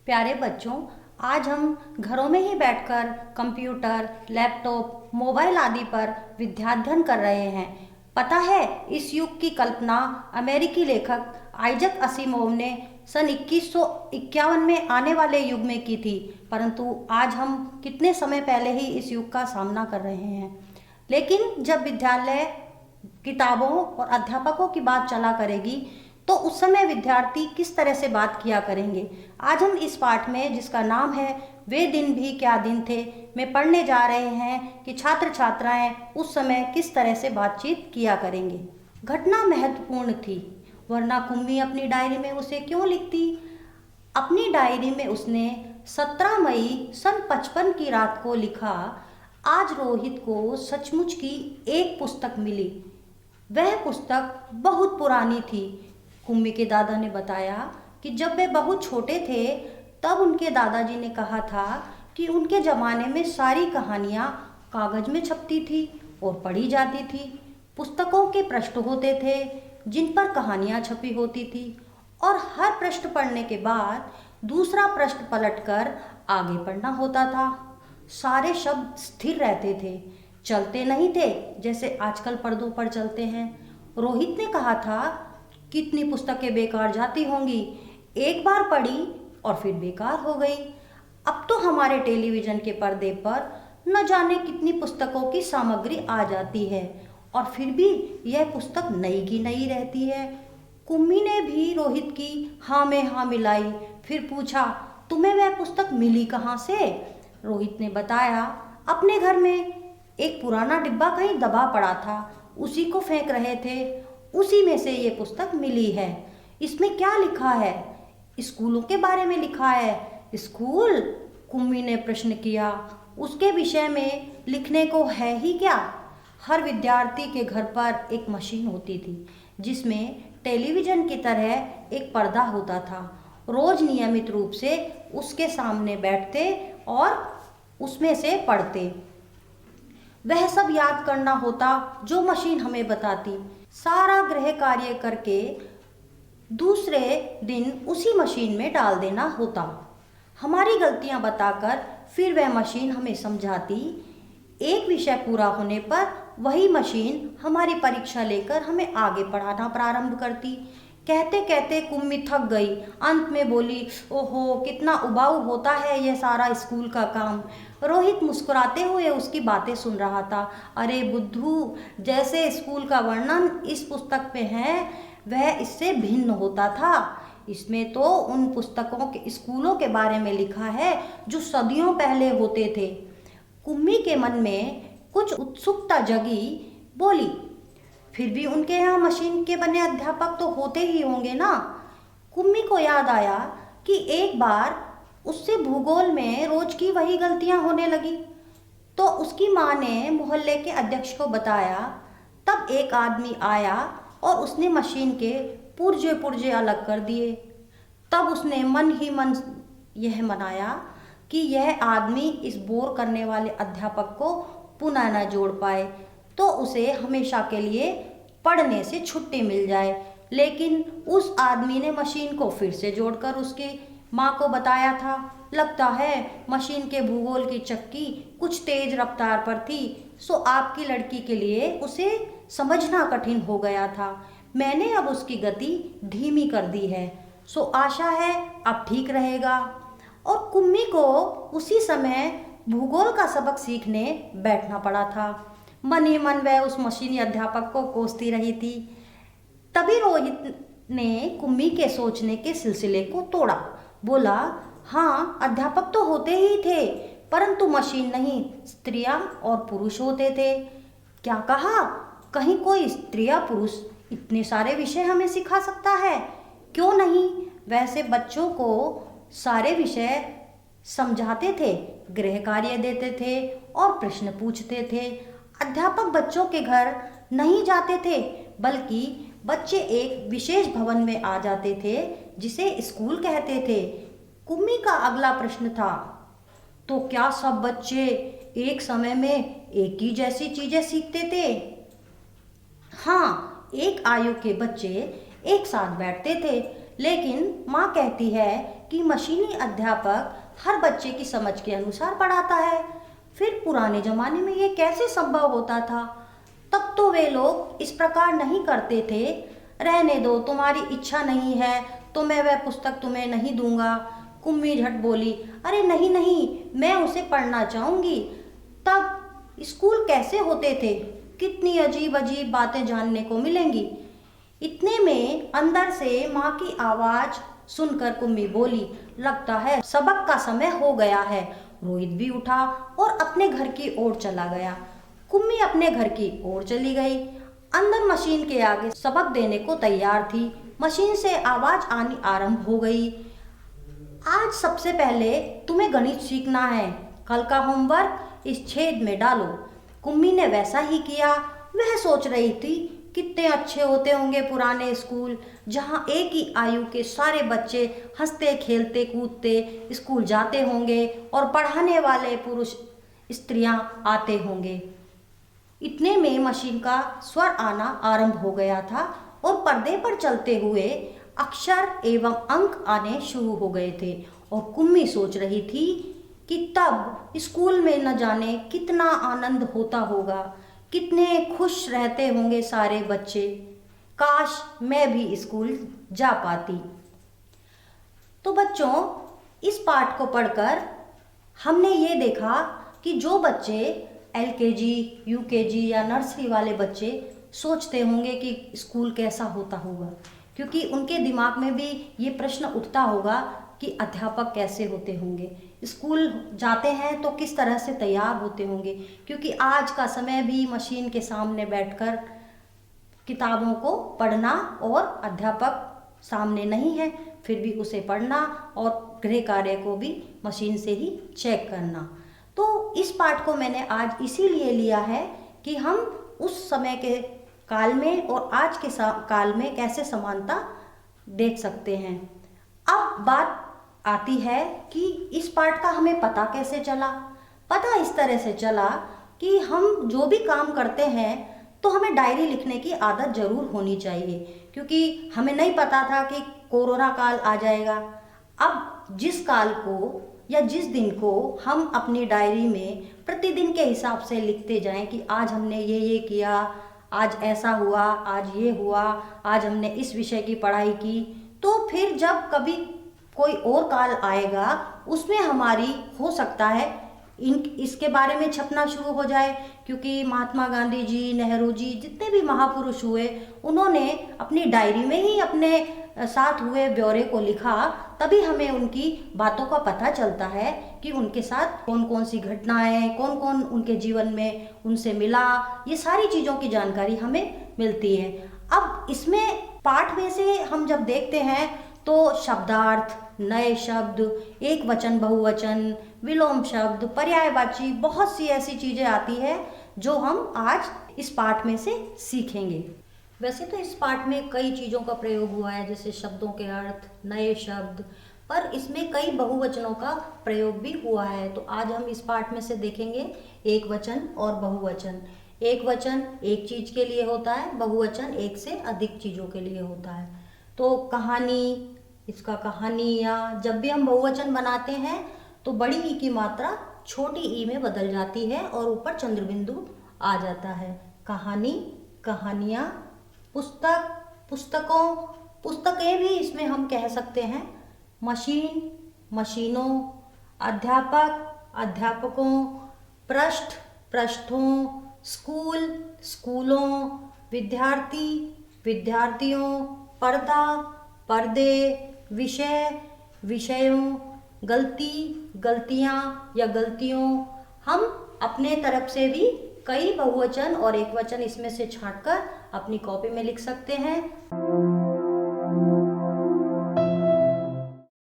प्यारे बच्चों, आज हम घरों में ही बैठकर कंप्यूटर, लैपटॉप, मोबाइल आदि पर विद्याध्ययन कर रहे हैं। पता है, इस युग की कल्पना अमेरिकी लेखक आइजक असिमोव ने सन 2151 में आने वाले युग में की थी, परंतु आज हम कितने समय पहले ही इस युग का सामना कर रहे हैं। लेकिन जब विद्यालय, किताबों और अध्यापकों की बात चला करेगी, तो उस समय विद्यार्थी किस तरह से बात किया करेंगे। आज हम इस पाठ में, जिसका नाम है वे दिन भी क्या दिन थे, में पढ़ने जा रहे हैं कि छात्र छात्राएं उस समय किस तरह से बातचीत किया करेंगे। घटना महत्वपूर्ण थी, वरना कुम्मी अपनी डायरी में उसे क्यों लिखती। अपनी डायरी में उसने 17 मई सन 55 की रात को लिखा, आज रोहित को सचमुच की एक पुस्तक मिली। वह पुस्तक बहुत पुरानी थी। कुम्मी के दादा ने बताया कि जब वे बहुत छोटे थे तब उनके दादाजी ने कहा था कि उनके ज़माने में सारी कहानियाँ कागज़ में छपती थी और पढ़ी जाती थी। पुस्तकों के पृष्ठ होते थे जिन पर कहानियाँ छपी होती थी, और हर पृष्ठ पढ़ने के बाद दूसरा पृष्ठ पलटकर आगे पढ़ना होता था। सारे शब्द स्थिर रहते थे, चलते नहीं थे जैसे आजकल पर्दों पर चलते हैं। रोहित ने कहा था, कितनी पुस्तकें बेकार जाती होंगी, एक बार पढ़ी और फिर बेकार हो गई। अब तो हमारे टेलीविज़न के पर्दे पर न जाने कितनी पुस्तकों की सामग्री आ जाती है, और फिर भी यह पुस्तक नई की नई रहती है। कुम्मी ने भी रोहित की हाँ में हाँ मिलाई, फिर पूछा, तुम्हें वह पुस्तक मिली कहाँ से। रोहित ने बताया, अपने घर में एक पुराना डिब्बा कहीं दबा पड़ा था, उसी को फेंक रहे थे, उसी में से ये पुस्तक मिली है। इसमें क्या लिखा है? स्कूलों के बारे में लिखा है। स्कूल? कुम्मी ने प्रश्न किया। उसके विषय में लिखने को है ही क्या। हर विद्यार्थी के घर पर एक मशीन होती थी जिसमें टेलीविज़न की तरह एक पर्दा होता था। रोज नियमित रूप से उसके सामने बैठते और उसमें से पढ़ते। वह सब याद करना होता जो मशीन हमें बताती। सारा गृह कार्य करके दूसरे दिन उसी मशीन में डाल देना होता। हमारी गलतियां बताकर फिर वह मशीन हमें समझाती। एक विषय पूरा होने पर वही मशीन हमारी परीक्षा लेकर हमें आगे पढ़ाना प्रारंभ करती। कहते कहते कुम्मी थक गई। अंत में बोली, ओहो, कितना उबाऊ होता है यह सारा स्कूल का काम। रोहित मुस्कुराते हुए उसकी बातें सुन रहा था। अरे बुद्धू, जैसे स्कूल का वर्णन इस पुस्तक में है वह इससे भिन्न होता था। इसमें तो उन पुस्तकों के, स्कूलों के बारे में लिखा है जो सदियों पहले होते थे। कुम्मी के मन में कुछ उत्सुकता जगी। बोली, फिर भी उनके यहाँ मशीन के बने अध्यापक तो होते ही होंगे ना। कुम्मी को याद आया कि एक बार उससे भूगोल में रोज की वही गलतियां होने लगी, तो उसकी माँ ने मोहल्ले के अध्यक्ष को बताया। तब एक आदमी आया और उसने मशीन के पुर्जे पुर्जे अलग कर दिए। तब उसने मन ही मन यह मनाया कि यह आदमी इस बोर करने वाले अध्यापक को पुनः न जोड़ पाए, तो उसे हमेशा के लिए पढ़ने से छुट्टी मिल जाए। लेकिन उस आदमी ने मशीन को फिर से जोड़कर उसकी माँ को बताया था। लगता है मशीन के भूगोल की चक्की कुछ तेज रफ्तार पर थी, सो आपकी लड़की के लिए उसे समझना कठिन हो गया था। मैंने अब उसकी गति धीमी कर दी है, सो आशा है अब ठीक रहेगा। और कुम्मी को उसी समय भूगोल का सबक सीखने बैठना पड़ा था। मन ही मन वह उस मशीनी अध्यापक को कोसती रही थी। तभी रोहित ने कुम्मी के सोचने के सिलसिले को तोड़ा। बोला, हाँ, अध्यापक तो होते ही थे, परंतु मशीन नहीं, स्त्रियां और पुरुष होते थे। क्या कहा? कहीं कोई स्त्री या पुरुष इतने सारे विषय हमें सिखा सकता है? क्यों नहीं। वैसे बच्चों को सारे विषय समझाते थे, गृह कार्य देते थे और प्रश्न पूछते थे। अध्यापक बच्चों के घर नहीं जाते थे, बल्कि बच्चे एक विशेष भवन में आ जाते थे जिसे स्कूल कहते थे। कुम्मी का अगला प्रश्न था, तो क्या सब बच्चे एक समय में एक ही जैसी चीजें सीखते थे? हाँ, एक आयु के बच्चे एक साथ बैठते थे, लेकिन माँ कहती है कि मशीनी अध्यापक हर बच्चे की समझ के अनुसार पढ़ाता है। फिर पुराने जमाने में ये कैसे संभव होता था? तब तो वे लोग इस प्रकार नहीं करते थे। रहने दो, तुम्हारी इच्छा नहीं है तो मैं वह पुस्तक तुम्हें नहीं दूंगा। कुम्मी झट बोली, अरे नहीं नहीं, मैं उसे पढ़ना चाहूंगी। तब स्कूल कैसे होते थे? कितनी अजीब अजीब बातें जानने को मिलेंगी। इतने में अंदर से माँ की आवाज सुनकर कुम्मी बोली, लगता है सबक का समय हो गया है। रोहित भी उठा और अपने घर की ओर चला गया। कुम्मी अपने घर की ओर चली गई। अंदर मशीन के आगे सबक देने को तैयार थी। मशीन से आवाज आनी आरंभ हो गई। आज सबसे पहले तुम्हें गणित सीखना है। कल का होमवर्क इस छेद में डालो। कुम्मी ने वैसा ही किया। वह सोच रही थी कितने अच्छे होते होंगे पुराने स्कूल, जहाँ एक ही आयु के सारे बच्चे हंसते खेलते कूदते स्कूल जाते होंगे और पढ़ाने वाले पुरुष स्त्रियां आते होंगे। इतने में मशीन का स्वर आना आरंभ हो गया था और पर्दे पर चलते हुए अक्षर एवं अंक आने शुरू हो गए थे। और कुम्मी सोच रही थी कि तब स्कूल में न जाने कितना आनंद होता होगा, कितने खुश रहते होंगे सारे बच्चे। काश मैं भी स्कूल जा पाती। तो बच्चों, इस पाठ को पढ़कर हमने ये देखा कि जो बच्चे एलकेजी, यूकेजी या नर्सरी वाले बच्चे सोचते होंगे कि स्कूल कैसा होता होगा, क्योंकि उनके दिमाग में भी ये प्रश्न उठता होगा कि अध्यापक कैसे होते होंगे, स्कूल जाते हैं तो किस तरह से तैयार होते होंगे। क्योंकि आज का समय भी मशीन के सामने बैठकर किताबों को पढ़ना और अध्यापक सामने नहीं है फिर भी उसे पढ़ना और गृह कार्य को भी मशीन से ही चेक करना। तो इस पाठ को मैंने आज इसीलिए लिया है कि हम उस समय के काल में और आज के काल में कैसे समानता देख सकते हैं। अब बात आती है कि इस पाठ का हमें पता कैसे चला। पता इस तरह से चला कि हम जो भी काम करते हैं तो हमें डायरी लिखने की आदत जरूर होनी चाहिए, क्योंकि हमें नहीं पता था कि कोरोना काल आ जाएगा। अब जिस काल को या जिस दिन को हम अपनी डायरी में प्रतिदिन के हिसाब से लिखते जाएं कि आज हमने ये किया, आज ऐसा हुआ, आज ये हुआ, आज हमने इस विषय की पढ़ाई की, तो फिर जब कभी कोई और काल आएगा उसमें हमारी हो सकता है इसके बारे में छपना शुरू हो जाए। क्योंकि महात्मा गांधी जी, नेहरू जी, जितने भी महापुरुष हुए, उन्होंने अपनी डायरी में ही अपने साथ हुए ब्यौरे को लिखा, तभी हमें उनकी बातों का पता चलता है कि उनके साथ कौन कौन सी घटनाएं, कौन कौन उनके जीवन में उनसे मिला, ये सारी चीज़ों की जानकारी हमें मिलती है। अब इसमें पाठ में से हम जब देखते हैं तो शब्दार्थ, नए शब्द, एक वचन बहुवचन, विलोम शब्द, पर्यायवाची, बहुत सी ऐसी चीज़ें आती है जो हम आज इस पाठ में से सीखेंगे। वैसे तो इस पाठ में कई चीज़ों का प्रयोग हुआ है, जैसे शब्दों के अर्थ, नए शब्द, पर इसमें कई बहुवचनों का प्रयोग भी हुआ है। तो आज हम इस पाठ में से देखेंगे एक वचन और बहुवचन। एक वचन एक चीज़ के लिए होता है, बहुवचन एक से अधिक चीज़ों के लिए होता है। तो कहानी, इसका कहानियाँ, जब भी हम बहुवचन बनाते हैं तो बड़ी ई की मात्रा छोटी ई में बदल जाती है और ऊपर चंद्रबिंदु आ जाता है। कहानी, कहानियाँ, पुस्तक, पुस्तकों, पुस्तकें भी इसमें हम कह सकते हैं। मशीन, मशीनों, अध्यापक, अध्यापकों, पृष्ठ, पृष्ठों, स्कूल, स्कूलों, विद्यार्थी, विद्यार्थियों, पर्दा, पर्दे, विषय, विषयों, गलती, गलतियाँ या गलतियों। हम अपने तरफ से भी कई बहुवचन और एक वचन इसमें से छांटकर अपनी कॉपी में लिख सकते हैं।